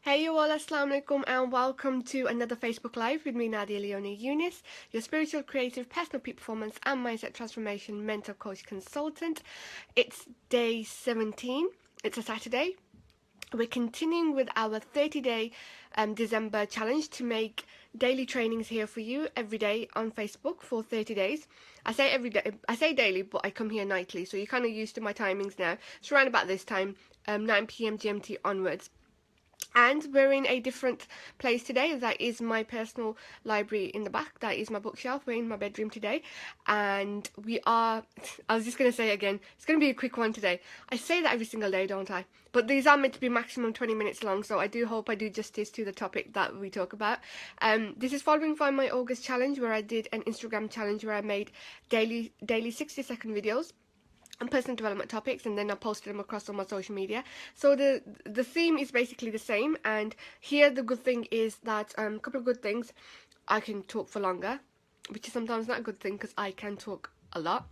Hey you all, Assalamu alaikum and welcome to another Facebook Live with me, Nadia Leona Yunis, your spiritual, creative, personal peak performance and mindset transformation mental coach consultant. It's day 17, it's a Saturday. We're continuing with our 30-day December challenge to make daily trainings here for you every day on Facebook for 30 days. I say every day, I say daily, but I come here nightly, so you're kind of used to my timings now. It's around about this time, 9 p.m. GMT onwards. And we're in a different place today. That is my personal library in the back. That is my bookshelf. We're in my bedroom today. And we are, I was just going to say again, it's going to be a quick one today. I say that every single day, don't I? But these are meant to be maximum 20 minutes long. So I do hope I do justice to the topic that we talk about. This is following from my August challenge where I did an Instagram challenge where I made daily 60-second videos and personal development topics, and then I posted them across all my social media. So the theme is basically the same, and here the good thing is that a couple of good things, I can talk for longer, which is sometimes not a good thing because I can talk a lot.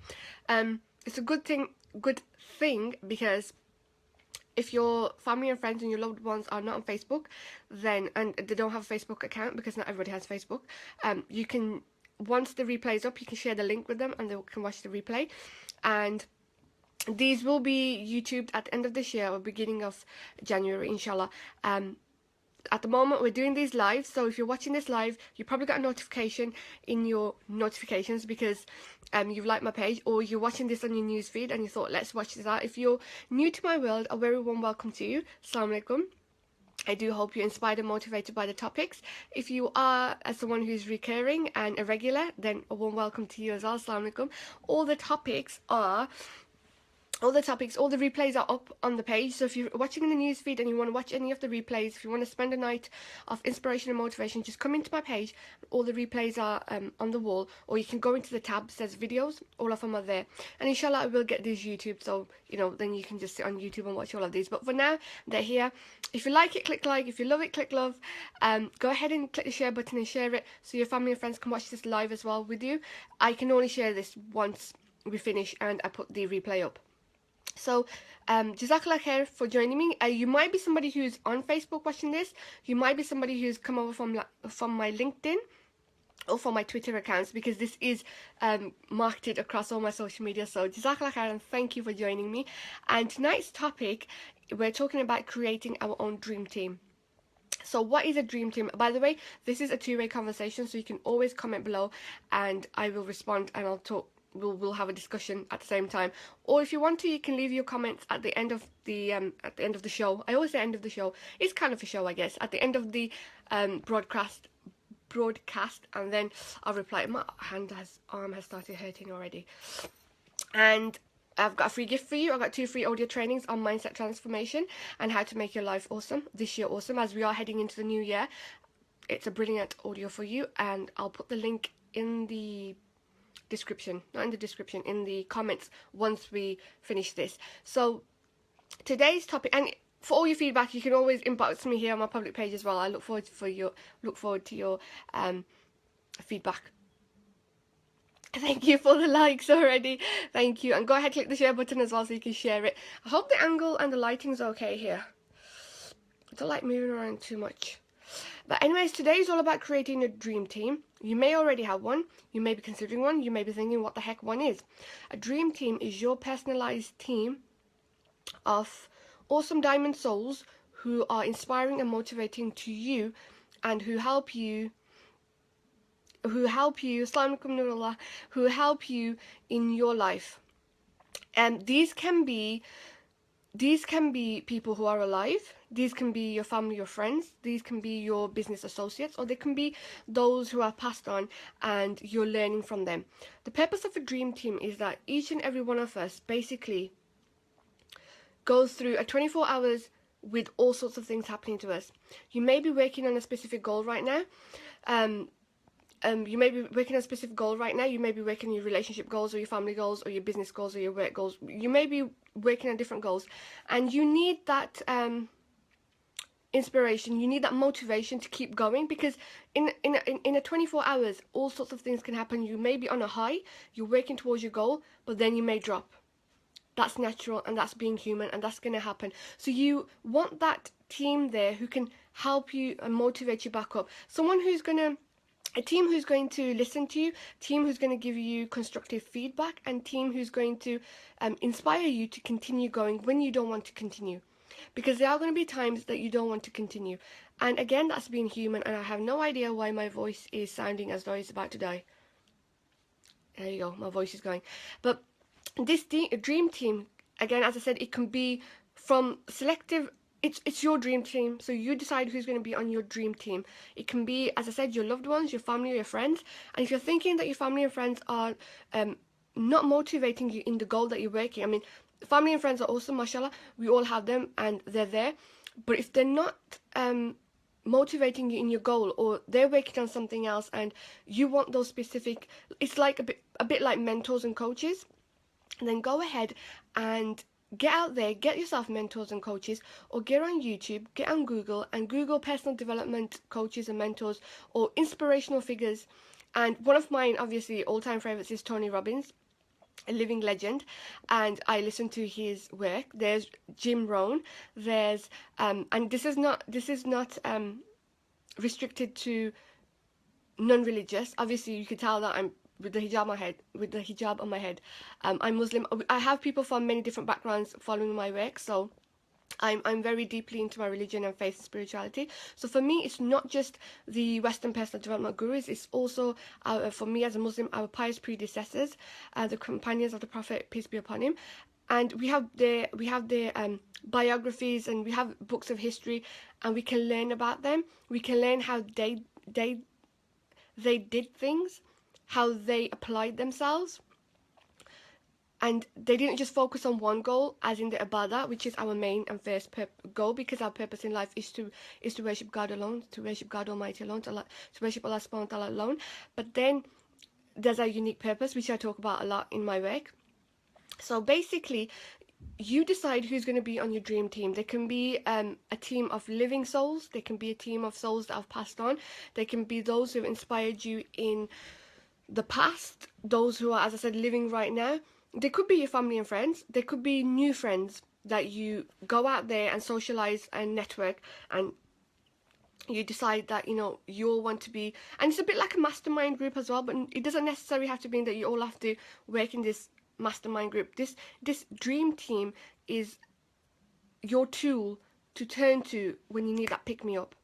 It's a good thing because if your family and friends and your loved ones are not on Facebook, then and they don't have a Facebook account, because not everybody has Facebook, you can, once the replay is up, you can share the link with them and they can watch the replay. And these will be YouTubed at the end of this year or beginning of January, inshallah. At the moment, we're doing these live, so if you're watching this live, you probably got a notification in your notifications because you've liked my page, or you're watching this on your newsfeed and you thought, let's watch this out. If you're new to my world, a very warm welcome to you. Assalamu alaikum. I do hope you're inspired and motivated by the topics. If you are someone who's recurring and a regular, then a warm welcome to you as well. Assalamu alaikum. All the replays are up on the page. So if you're watching in the newsfeed and you want to watch any of the replays, if you want to spend a night of inspiration and motivation, just come into my page. All the replays are on the wall, or you can go into the tab that says videos. All of them are there. And inshallah, I will get these YouTube, so then you can just sit on YouTube and watch all of these. But for now, they're here. If you like it, click like. If you love it, click love. Go ahead and click the share button and share it so your family and friends can watch this live as well with you. I can only share this once we finish and I put the replay up. So, Jazakallah khair for joining me. You might be somebody who's on Facebook watching this. You might be somebody who's come over from my LinkedIn or from my Twitter accounts, because this is marketed across all my social media. So, Jazakallah khair and thank you for joining me. And tonight's topic, we're talking about creating our own dream team. So what is a dream team? By the way, this is a two-way conversation, so you can always comment below and I will respond and I'll talk. We'll have a discussion at the same time, or if you want to, you can leave your comments at the end of the show. I always say end of the show. It's kind of a show, I guess. At the end of the broadcast, and then I'll reply. My arm has started hurting already, and I've got a free gift for you. I've got 2 free audio trainings on mindset transformation and how to make your life awesome this year. Awesome, as we are heading into the new year. It's a brilliant audio for you, and I'll put the link in the description, not in the description, in the comments once we finish this. So today's topic, and for all your feedback, you can always inbox me here on my public page as well. I look forward to your feedback. Thank you for the likes already. Thank you, and go ahead, click the share button as well so you can share it. I hope the angle and the lighting's okay here. I don't like moving around too much. But anyways, today is all about creating a dream team. You may already have one, you may be considering one, you may be thinking what the heck one is. A dream team is your personalized team of awesome diamond souls who are inspiring and motivating to you and who help you, Assalamu alaikum Nurullah, who help you in your life. And these can be people who are alive. These can be your family or friends. These can be your business associates, or they can be those who are passed on and you're learning from them. The purpose of a dream team is that each and every one of us basically goes through a 24 hours with all sorts of things happening to us. You may be working on a specific goal right now. You may be working on a specific goal right now. You may be working on your relationship goals or your family goals or your business goals or your work goals. You may be working on different goals, and you need that inspiration. You need that motivation to keep going, because in a 24 hours, all sorts of things can happen. You may be on a high, you're working towards your goal, but then you may drop. That's natural, and that's being human, and that's going to happen. So you want that team there who can help you and motivate you back up. Someone who's going to, a team who's going to listen to you, team who's going to give you constructive feedback, and team who's going to inspire you to continue going when you don't want to continue. Because there are going to be times that you don't want to continue. And again, that's being human, and I have no idea why my voice is sounding as though it's about to die. There you go, my voice is going. But this dream team, again, as I said, it can be from selective. It's your dream team, so you decide who's going to be on your dream team. It can be, as I said, your loved ones, your family, or your friends. And if you're thinking that your family and friends are not motivating you in the goal that you're working, I mean, family and friends are awesome, mashallah. We all have them, and they're there. But if they're not motivating you in your goal, or they're working on something else, and you want those specific, it's like a bit like mentors and coaches. And then go ahead and get out there, get yourself mentors and coaches, or get on YouTube, get on Google, and Google personal development coaches and mentors or inspirational figures. And one of mine, obviously, all-time favorites is Tony Robbins, a living legend, and I listen to his work. There's Jim Rohn, there's and this is not restricted to non-religious. Obviously, you could tell that I'm with the hijab on my head. I'm Muslim. I have people from many different backgrounds following my work, so I'm very deeply into my religion and faith and spirituality. So for me, it's not just the Western personal development gurus. It's also for me as a Muslim, our pious predecessors, the companions of the Prophet, peace be upon him. And we have their biographies, and we have books of history, and we can learn about them. We can learn how they did things, how they applied themselves, and they didn't just focus on one goal, as in the ibadah, which is our main and first goal, because our purpose in life is to worship God alone, to worship God Almighty alone, to worship Allah subhanahu wa ta'ala alone. But then there's our unique purpose, which I talk about a lot in my work. So basically, you decide who's going to be on your dream team. They can be a team of living souls. They can be a team of souls that have passed on. They can be those who have inspired you in the past, those who are, as I said, living right now. They could be your family and friends. They could be new friends that you go out there and socialize and network, and you decide that, you know, you all want to be, and it's a bit like a mastermind group as well, but it doesn't necessarily have to mean that you all have to work in this mastermind group. This dream team is your tool to turn to when you need that pick-me-up.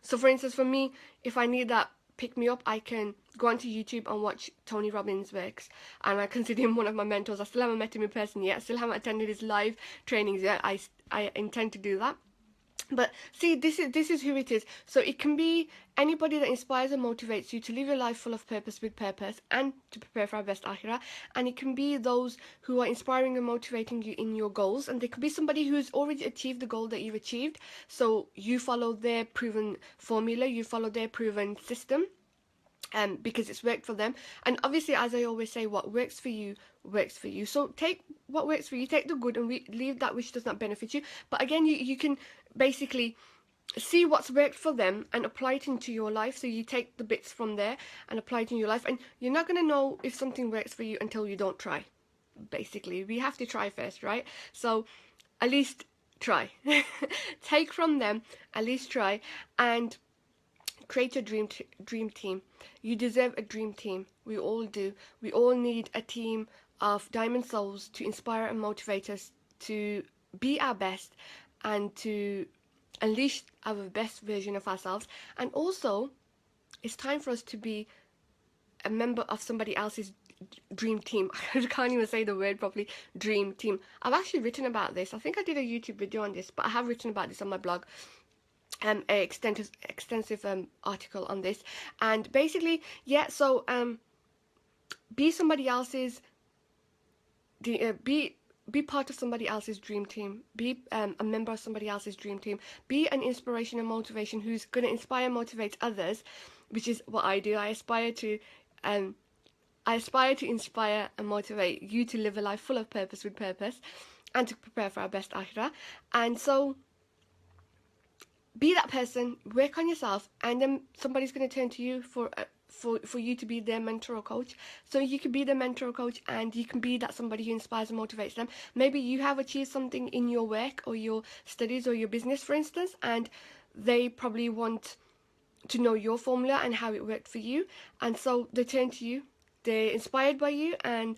So for instance, for me, if I need that pick-me-up, I can go onto YouTube and watch Tony Robbins' works, and I consider him one of my mentors. I still haven't met him in person yet. I still haven't attended his live trainings yet. I intend to do that. But see, this is who it is. So it can be anybody that inspires and motivates you to live your life full of purpose, with purpose, and to prepare for our best akhirah. And it can be those who are inspiring and motivating you in your goals. And there could be somebody who's already achieved the goal that you've achieved, so you follow their proven formula, you follow their proven system, because it's worked for them. And obviously, as I always say, what works for you works for you. So take what works for you, take the good, and leave that which does not benefit you. But again, you can basically see what's worked for them and apply it into your life. So you take the bits from there and apply it in your life, and you're not going to know if something works for you until you don't try. Basically, we have to try first, right? So at least try. Take from them, at least try, and create your dream team. You deserve a dream team. We all do. We all need a team of diamond souls to inspire and motivate us to be our best and to unleash our best version of ourselves. And also, it's time for us to be a member of somebody else's dream team. I can't even say the word properly. Dream team. I've actually written about this. I think I did a YouTube video on this, but I have written about this on my blog. An extensive article on this. And basically, yeah, so be somebody else's be part of somebody else's dream team. Be a member of somebody else's dream team. Be an inspiration and motivation who's going to inspire and motivate others, which is what I do. I aspire to inspire and motivate you to live a life full of purpose, with purpose, and to prepare for our best akhirah. And so be that person, work on yourself, and then somebody's going to turn to you for you to be their mentor or coach. So you can be their mentor or coach, and you can be that somebody who inspires and motivates them. Maybe you have achieved something in your work or your studies or your business, for instance, and they probably want to know your formula and how it worked for you, and so they turn to you. They're inspired by you, and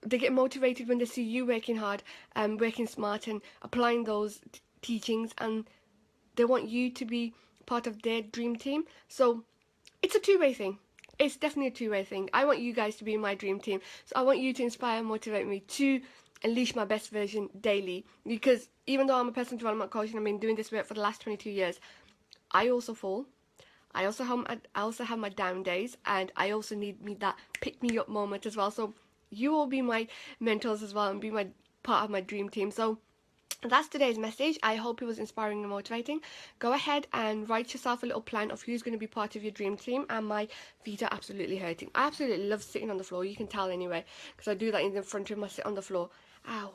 they get motivated when they see you working hard and working smart and applying those teachings, and they want you to be part of their dream team. So it's a two-way thing. It's definitely a two-way thing. I want you guys to be my dream team, so I want you to inspire and motivate me to unleash my best version daily, because even though I'm a personal development coach and I've been doing this work for the last 22 years, I also fall. I also have my down days, and I also need that pick me up moment as well. So you will be my mentors as well and be my part of my dream team. So that's today's message. I hope it was inspiring and motivating. Go ahead and write yourself a little plan of who's going to be part of your dream team. And my feet are absolutely hurting. I absolutely love sitting on the floor. You can tell anyway, because I do that in the front room. I sit on the floor. Ow.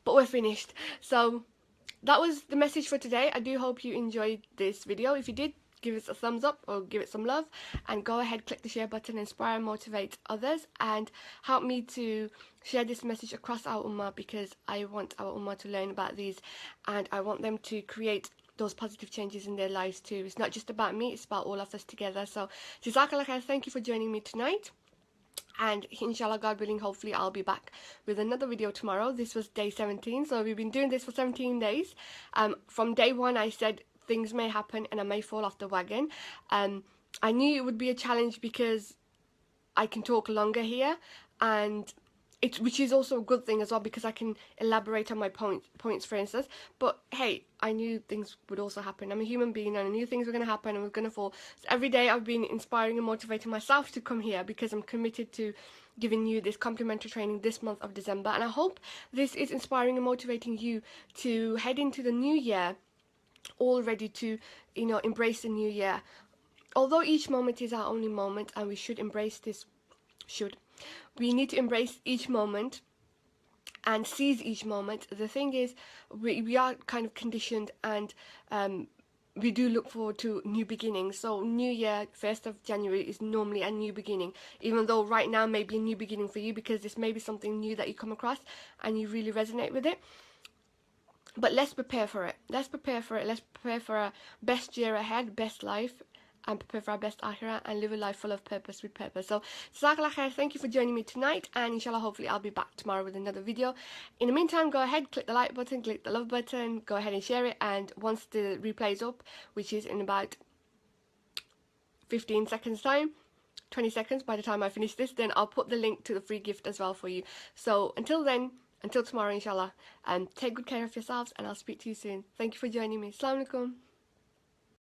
But we're finished. So that was the message for today. I do hope you enjoyed this video. If you did, give us a thumbs up or give it some love, and go ahead, click the share button, inspire and motivate others, and help me to share this message across our ummah, because I want our ummah to learn about these, and I want them to create those positive changes in their lives too. It's not just about me, it's about all of us together. So Jazakallah khair, thank you for joining me tonight. And inshallah, God willing, hopefully I'll be back with another video tomorrow. This was day 17, so we've been doing this for 17 days. From day 1 I said things may happen and I may fall off the wagon. I knew it would be a challenge because I can talk longer here, and which is also a good thing as well, because I can elaborate on my points, for instance. But hey, I knew things would also happen. I'm a human being, and I knew things were going to happen and we're going to fall. So every day I've been inspiring and motivating myself to come here, because I'm committed to giving you this complimentary training this month of December. And I hope this is inspiring and motivating you to head into the new year all ready to, embrace the new year. Although each moment is our only moment, and we should embrace this, we need to embrace each moment and seize each moment. The thing is, we are kind of conditioned, and we do look forward to new beginnings. So New Year, 1st of January, is normally a new beginning, even though right now may be a new beginning for you, because this may be something new that you come across and you really resonate with it. But let's prepare for it. Let's prepare for it. Let's prepare for a best year ahead, best life, and prepare for our best akhirah, and live a life full of purpose, with purpose. So Jazakallah khair, thank you for joining me tonight, and inshallah, hopefully I'll be back tomorrow with another video. In the meantime, go ahead, click the like button, click the love button, go ahead and share it, and once the replay is up, which is in about 15 seconds time, 20 seconds by the time I finish this, then I'll put the link to the free gift as well for you. So until then, until tomorrow inshallah, take good care of yourselves, and I'll speak to you soon. Thank you for joining me. Assalamu alaikum.